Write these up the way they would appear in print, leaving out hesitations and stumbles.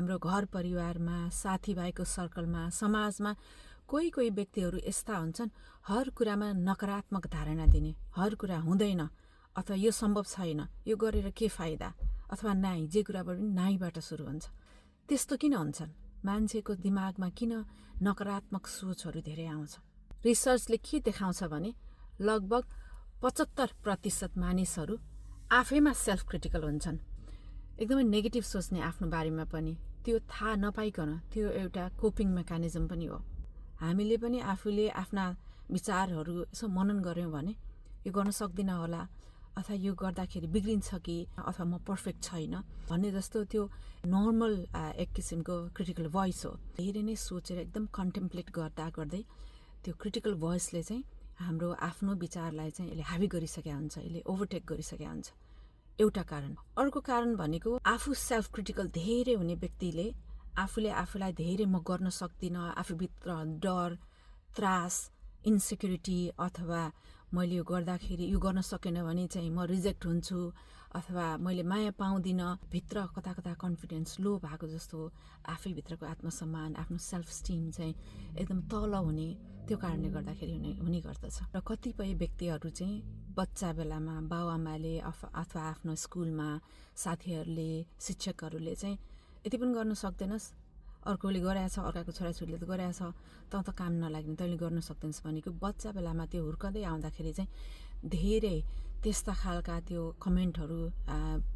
हाम्रो घर परिवारमा, साथीभाइको सर्कलमा, समाजमा कोही व्यक्तिहरू यस्ता हुन्छन् हर कुरामा नकारात्मक धारणा दिने, हर कुरा हुँदैन अथवा यो सम्भव छैन, यो गरेर के फाइदा, अथवा नाइ, जे कुराबाट पनि नाइबाट सुरु हुन्छ। त्यस्तो किन हुन्छन्? मान्छेको दिमागमा किन नकारात्मक सोचहरू धेरै आउँछ? रिसर्चले के देखाउँछ भने लगभग 75% मानिसहरू आफैमा सेल्फ क्रिटिकल हुन्छन्, एकदमै नेगेटिभ सोच्ने आफ्नो बारेमा पनि। त्यो थाहा नपाइकन त्यो एउटा कोपिङ मेकानिजम पनि हो। हामीले पनि आफूले आफ्ना विचारहरू यसो मनन गऱ्यौँ भने यो गर्न सक्दिनँ होला, अथवा यो गर्दाखेरि बिग्रिन्छ कि, अथवा म पर्फेक्ट छैन भन्ने जस्तो त्यो नर्मल एक किसिमको क्रिटिकल भोइस हो। धेरै नै सोचेर एकदम कन्टेम्प्लेट गर्दै त्यो क्रिटिकल भोइसले चाहिँ हाम्रो आफ्नो विचारलाई चाहिँ यसले हावी गरिसकेका हुन्छ, यसले ओभरटेक गरिसकेका हुन्छ। एउटा कारण। अर्को कारण भनेको आफू सेल्फ क्रिटिकल धेरै हुने व्यक्तिले आफूले आफूलाई धेरै म गर्न सक्दिनँ, आफूभित्र डर, त्रास, इन्सेक्युरिटी, अथवा मैले यो गर्दाखेरि यो गर्न सकेन भने चाहिँ म रिजेक्ट हुन्छु, अथवा मैले माया पाउँदिनँ, भित्र कता कता कन्फिडेन्स लो भएको जस्तो, आफैभित्रको आत्मसम्मान, आफ्नो सेल्फ स्टिम चाहिँ एकदम तल हुने, त्यो कारणले गर्दाखेरि हुने गर्दछ। र कतिपय व्यक्तिहरू चाहिँ बच्चा बेलामा बाउआमाले अथवा आफ्नो स्कुलमा साथीहरूले, शिक्षकहरूले चाहिँ यति पनि गर्न सक्दैनस्, अर्कोले गराएछ, अर्काको छोराछोरीले त गराएछ, त काम नलाग्ने, तैँले गर्न सक्दैनस् भनेको बच्चा बेलामा त्यो हुर्कँदै आउँदाखेरि चाहिँ धेरै त्यस्ता खालका त्यो कमेन्टहरू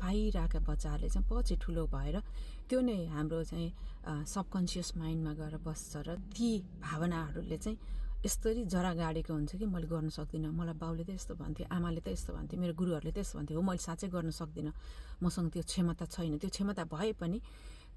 पाइरहेका बच्चाहरूले चाहिँ पछि ठुलो भएर त्यो नै हाम्रो चाहिँ सबकन्सियस माइन्डमा गएर बस्छ र ती भावनाहरूले चाहिँ यस्तरी जरा गाडेको हुन्छ कि मैले गर्न सक्दिनँ, मलाई बाउले त यस्तो भन्थ्यो, आमाले त यस्तो भन्थ्यो, मेरो गुरुहरूले त यस्तो भन्थ्यो, हो मैले साँच्चै गर्न सक्दिनँ, मसँग त्यो क्षमता छैन। त्यो क्षमता भए पनि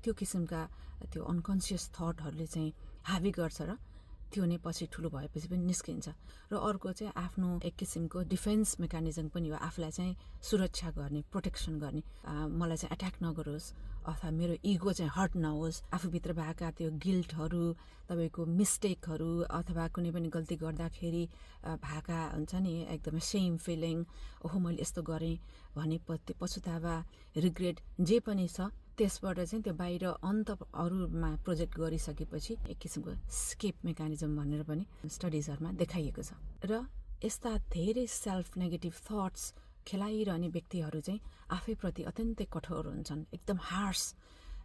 त्यो किसिमका त्यो अनकन्सियस थटहरूले चाहिँ हावी गर्छ र त्यो नै पछि ठुलो भएपछि पनि निस्किन्छ। र अर्को चाहिँ आफ्नो एक किसिमको डिफेन्स मेकानिजम पनि हो, आफूलाई चाहिँ सुरक्षा गर्ने, प्रोटेक्सन गर्ने, मलाई चाहिँ एट्याक नगरोस् अथवा मेरो इगो चाहिँ हर्ट नहोस्, आफूभित्र भएका त्यो गिल्टहरू, तपाईँको मिस्टेकहरू अथवा कुनै पनि गल्ती गर्दाखेरि भएका हुन्छ नि एकदमै सेम फिलिङ, ओहो मैले यस्तो गरेँ भने पछुतावा, रिग्रेट जे पनि छ, त्यसबाट चाहिँ त्यो बाहिर अन्त अरूमा प्रोजेक्ट गरिसकेपछि एक किसिमको स्केप मेकानिजम भनेर पनि स्टडिजहरूमा देखाइएको छ। र यस्ता धेरै सेल्फ नेगेटिभ थट्स खेलाइरहने व्यक्तिहरू चाहिँ आफैप्रति अत्यन्तै कठोर हुन्छन्, एकदम हार्स।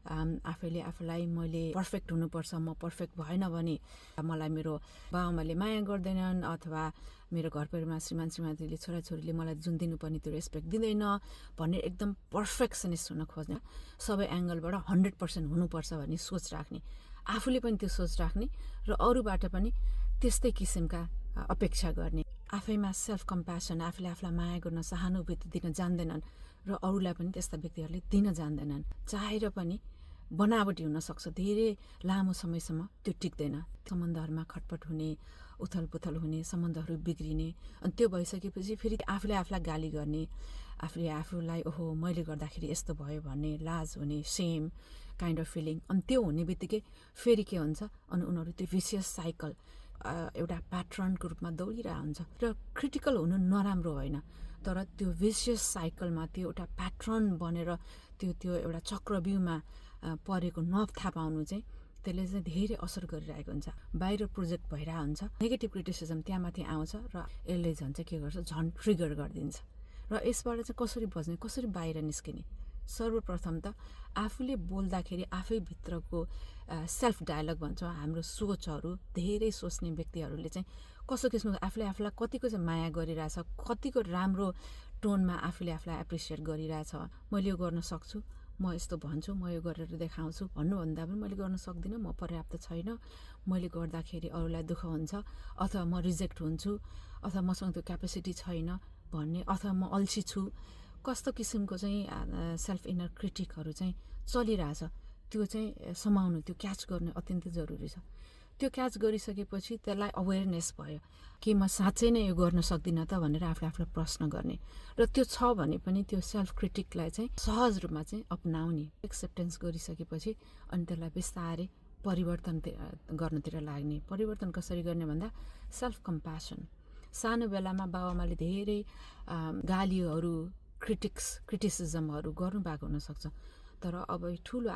आफैले आफूलाई मैले पर्फेक्ट हुनुपर्छ, म पर्फेक्ट भएन भने मलाई मेरो बाबाआमाले माया गर्दैनन्, अथवा मेरो घर परिवारमा श्रीमान श्रीमतीले, छोराछोरीले मलाई जुन दिनुपर्ने त्यो रेस्पेक्ट दिँदैन भन्ने एकदम पर्फेक्सनिस्ट हुन खोज्ने, सबै एङ्गलबाट 100% हुनुपर्छ भन्ने सोच राख्ने, आफूले पनि त्यो सोच राख्ने र अरूबाट पनि त्यस्तै किसिमका अपेक्षा गर्ने, आफैमा सेल्फ कम्प्यासन, आफूले आफूलाई माया गर्न, सहानुभूति दिन जान्दैनन् र अरूलाई पनि त्यस्ता व्यक्तिहरूले दिन जान्दैनन्। चाहेर पनि बनावटी हुनसक्छ, धेरै लामो समयसम्म त्यो टिक्दैन, सम्बन्धहरूमा खटपट हुने, उथलपुथल हुने, सम्बन्धहरू बिग्रिने, अनि त्यो भइसकेपछि फेरि आफूले आफूलाई गाली गर्ने, आफूले आफूलाई ओहो मैले गर्दाखेरि यस्तो भयो भन्ने लाज हुने, सेम काइन्ड अफ फिलिङ, अनि त्यो हुने बित्तिकै फेरि के हुन्छ, अनि उनीहरू त्यो भिसियस साइकल एउटा प्याटर्नको रूपमा दौडिरहेको हुन्छ। र क्रिटिकल हुनु नराम्रो होइन, तर त्यो भिसियस साइकलमा त्यो एउटा प्याटर्न बनेर त्यो एउटा चक्रव्यूहमा परेको नथाहा पाउनु चाहिँ त्यसले चाहिँ धेरै असर गरिरहेको हुन्छ, बाहिर प्रोजेक्ट भइरहेको हुन्छ, नेगेटिभ क्रिटिसिजम त्यहाँ माथि आउँछ र यसले झन् चाहिँ के गर्छ, झन् ट्रिगर गरिदिन्छ। र यसबाट चाहिँ कसरी बच्ने, कसरी बाहिर निस्किने? सर्वप्रथम त आफूले बोल्दाखेरि आफैभित्रको सेल्फ डायलग भन्छौँ, हाम्रो सोचहरू, धेरै सोच्ने व्यक्तिहरूले चाहिँ कस्तो किसिमको आफूले आफूलाई कतिको चाहिँ माया गरिरहेछ, कतिको राम्रो टोनमा आफूले आफूलाई एप्रिसिएट गरिरहेछ, मैले यो गर्न सक्छु, म यस्तो भन्छु, म यो गरेर देखाउँछु भन्नुभन्दा पनि मैले गर्न सक्दिनँ, म पर्याप्त छैन, मैले गर्दाखेरि अरूलाई दुःख हुन्छ, अथवा म रिजेक्ट हुन्छु, अथवा मसँग त्यो क्यापेसिटी छैन भन्ने, अथवा म अल्छी छु, कस्तो किसिमको चाहिँ सेल्फ इनर क्रिटिकहरू चाहिँ चलिरहेछ, त्यो चाहिँ समाउनु, त्यो क्याच गर्ने अत्यन्तै जरुरी छ। त्यो क्याच गरिसकेपछि त्यसलाई अवेरनेस भयो कि म साँच्चै नै यो गर्न सक्दिनँ त भनेर आफूले आफूलाई प्रश्न गर्ने, र त्यो छ भने पनि त्यो सेल्फ क्रिटिकलाई चाहिँ सहज रूपमा चाहिँ अपनाउने, एक्सेप्टेन्स गरिसकेपछि अनि त्यसलाई बिस्तारै परिवर्तन गर्नतिर लाग्ने। परिवर्तन कसरी गर्ने भन्दा सेल्फ कम्प्यासन। सानो बेलामा बाबाआमाले धेरै गालीहरू, क्रिटिसिजमहरू गर्नुभएको हुनसक्छ, तर अब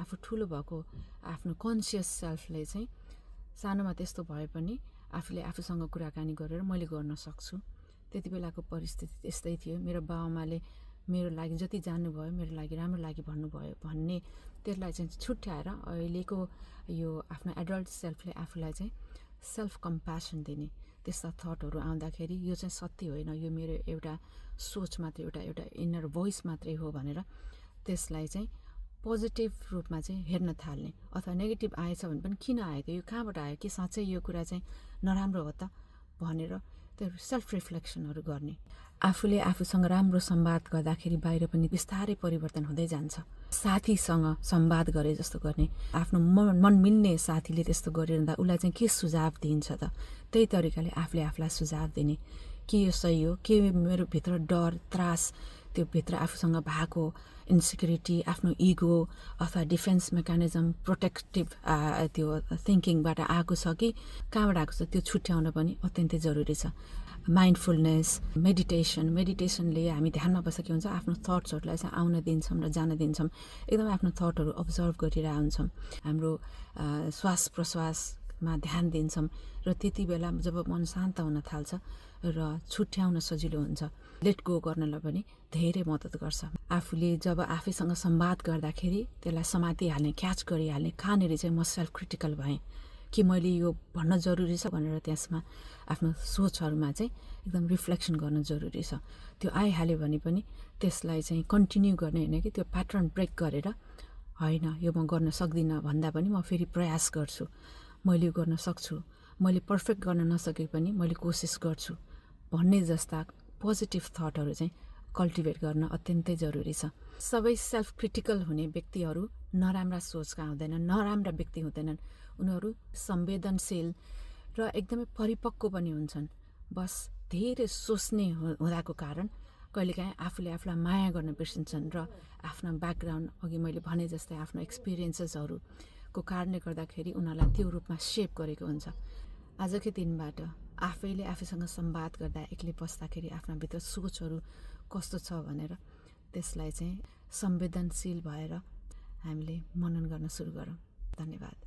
आफू ठुलो भएको आफ्नो कन्सियस सेल्फले चाहिँ सानोमा त्यस्तो भए पनि आफूले आफूसँग कुराकानी गरेर मैले गर्न सक्छु। त्यति बेलाको परिस्थिति त्यस्तै थियो। मेरो बाबुआमाले मेरो लागि जति जान्नुभयो मेरो लागि राम्रो लागि भन्नुभयो भन्ने त्यसलाई चाहिँ छुट्याएर अहिलेको यो आफ्नो एडल्ट सेल्फले आफूलाई चाहिँ सेल्फ कम्प्यासन दिने त्यस्ता थटहरू आउँदाखेरि यो चाहिँ सत्य होइन, यो मेरो एउटा सोच मात्रै, एउटा इनर भोइस मात्रै हो भनेर त्यसलाई चाहिँ पोजिटिभ रूपमा चाहिँ हेर्न थाल्ने। अथवा नेगेटिभ आएछ भने पनि किन आएको, यो कहाँबाट आयो, कि साँच्चै यो कुरा चाहिँ नराम्रो हो त भनेर त्यो सेल्फ रिफ्लेक्सनहरू गर्ने। आफूले आफूसँग राम्रो संवाद गर्दाखेरि बाहिर पनि बिस्तारै परिवर्तन हुँदै जान्छ। साथीसँग संवाद गरे जस्तो गर्ने, आफ्नो मन मिल्ने साथीले त्यस्तो गरिरहँदा उसलाई चाहिँ के सुझाव दिन्छ त, त्यही तरिकाले आफूले आफूलाई सुझाव दिने कि यो सही हो, के मेरो भित्र डर त्रास त्यो भित्र आफूसँग भएको इन्सिक्युरिटी, आफ्नो इगो अथवा डिफेन्स मेकानिजम, प्रोटेक्टिभ त्यो थिङ्किङबाट आएको छ कि कहाँबाट आएको छ, त्यो छुट्याउन पनि अत्यन्तै जरुरी छ। माइन्डफुलनेस, मेडिटेसनले हामी ध्यानमा बसेर के हुन्छ, आफ्नो थट्सहरूलाई चाहिँ आउन दिन्छौँ र जान दिन्छौँ। एकदमै आफ्नो थटहरू अब्जर्भ गरिरहेको हुन्छौँ, हाम्रो श्वास प्रश्वासमा ध्यान दिन्छौँ र त्यति बेला जब मन शान्त हुन थाल्छ र छुट्याउन सजिलो हुन्छ, लेट गो गर्नलाई पनि धेरै मद्दत गर्छ। आफूले जब आफैसँग संवाद गर्दाखेरि त्यसलाई समातिहाल्ने, क्याच गरिहाल्ने, कहाँनिर चाहिँ म सेल्फ क्रिटिकल भएँ कि मैले यो भन्न जरुरी छ भनेर त्यसमा आफ्नो सोचहरूमा चाहिँ एकदम रिफ्लेक्सन गर्न जरुरी छ। त्यो आइहाल्यो भने पनि त्यसलाई चाहिँ कन्टिन्यू गर्ने होइन कि त्यो प्याटर्न ब्रेक गरेर होइन यो म गर्न सक्दिनँ भन्दा पनि म फेरि प्रयास गर्छु, मैले गर्न सक्छु, मैले पर्फेक्ट गर्न नसके पनि मैले कोसिस गर्छु भन्ने जस्ता पोजिटिभ थटहरू चाहिँ कल्टिभेट गर्न अत्यन्तै जरुरी छ। सबै सेल्फ क्रिटिकल हुने व्यक्तिहरू नराम्रा सोचका हुँदैनन्, नराम्रा व्यक्ति हुँदैनन्, उनीहरू संवेदनशील र एकदमै परिपक्व पनि हुन्छन्। बस धेरै सोच्ने हुँदाको कारण कहिलेकाहीँ आफूले आफूलाई माया गर्न बिर्सिन्छन् र आफ्नो ब्याकग्राउन्ड, अघि मैले भने जस्तै आफ्नो एक्सपिरियन्सेसहरूको कारणले गर्दाखेरि उनीहरूलाई त्यो रूपमा सेप गरेको हुन्छ। आजकै दिनबाट आफैले आफैसँग संवाद गर्दा एक्लै बस्दाखेरि आफ्ना भित्र सोचहरू कस्तो छ भनेर त्यसलाई चाहिँ संवेदनशील भएर हामीले मनन गर्न सुरु गरौँ। धन्यवाद।